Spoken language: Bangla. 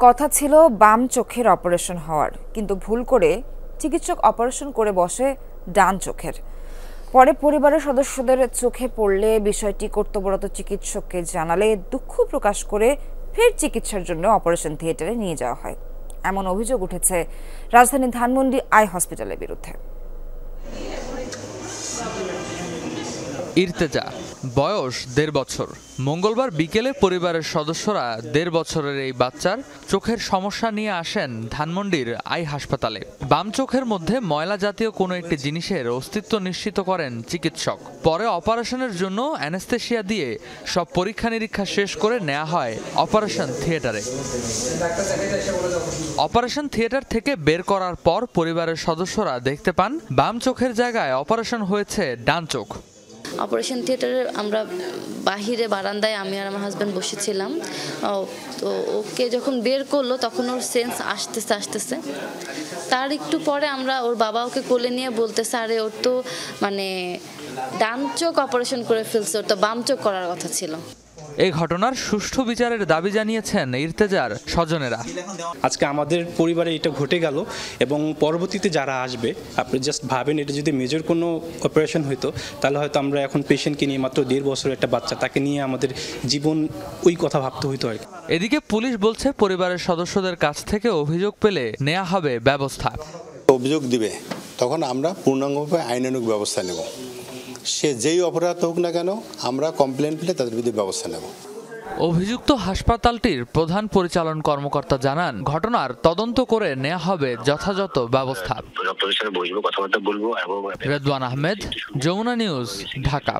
কথা ছিল বাম চোখের অপারেশন হওয়ার, কিন্তু ভুল করে চিকিৎসক অপারেশন করে বসে ডান চোখের। পরে পরিবারের সদস্যদের চোখে পড়লে বিষয়টি কর্তব্যরত চিকিৎসককে জানালে দুঃখ প্রকাশ করে ফের চিকিৎসার জন্য অপারেশন থিয়েটারে নিয়ে যাওয়া হয়। এমন অভিযোগ উঠেছে রাজধানীর ধানমন্ডি আই হসপিটালের বিরুদ্ধে। ইর্তেজা, বয়স 1.5 বছর। মঙ্গলবার বিকেলে পরিবারের সদস্যরা 1.5 বছরের এই বাচ্চার চোখের সমস্যা নিয়ে আসেন ধানমন্ডির আই হাসপাতালে। বাম চোখের মধ্যে ময়লা জাতীয় কোনো একটি জিনিসের অস্তিত্ব নিশ্চিত করেন চিকিৎসক। পরে অপারেশনের জন্য অ্যানেস্থেসিয়া দিয়ে সব পরীক্ষা নিরীক্ষা শেষ করে নেওয়া হয় অপারেশন থিয়েটারে। অপারেশন থিয়েটার থেকে বের করার পর পরিবারের সদস্যরা দেখতে পান বাম চোখের জায়গায় অপারেশন হয়েছে ডান চোখ। অপারেশন থিয়েটারে আমরা বাহিরে বারান্দায় আমি আর আমার হাজব্যান্ড বসেছিলাম। তো ওকে যখন বের করলো তখন ওর সেন্স আসতেছে। তার একটু পরে আমরা ওর বাবা ওকে কোলে নিয়ে বলতেছে, আরে ওর তো মানে ডান চোখ অপারেশন করে ফেলছে, ওর তো বাম চোখ করার কথা ছিল। এই ঘটনার সুষ্ঠু বিচারের দাবি জানিয়েছেন ইর্তেজার স্বজনেরা। আজকে আমাদের পরিবারে এটা ঘটে গেল এবং পরবর্তীতে যারা আসবে, আপনি জাস্ট ভাবেন এটা যদি মেজর কোনো অপারেশন হতো তাহলে হয়তো আমরা এখন পেশেন্টকে নিয়ে, মাত্র 1.5 বছরের একটা বাচ্চা, তাকে নিয়ে আমাদের জীবন ওই কথা ভাবতে হইতো আর কি। এদিকে পুলিশ বলছে পরিবারের সদস্যদের কাছ থেকে অভিযোগ পেলে নেওয়া হবে ব্যবস্থা। অভিযোগ দিবে তখন আমরা পূর্ণাঙ্গভাবে আইনানুগ ব্যবস্থা নেব। সে যেই অপরাধ হোক না কেন, আমরা কমপ্লেন পেলে তাদের বিরুদ্ধে ব্যবস্থা নেব। অভিযুক্ত হাসপাতালটির প্রধান পরিচালন কর্মকর্তা জানান, ঘটনার তদন্ত করে নেওয়া হবে যথাযথ ব্যবস্থা। রেদওয়ান আহমেদ, যমুনা নিউজ, ঢাকা।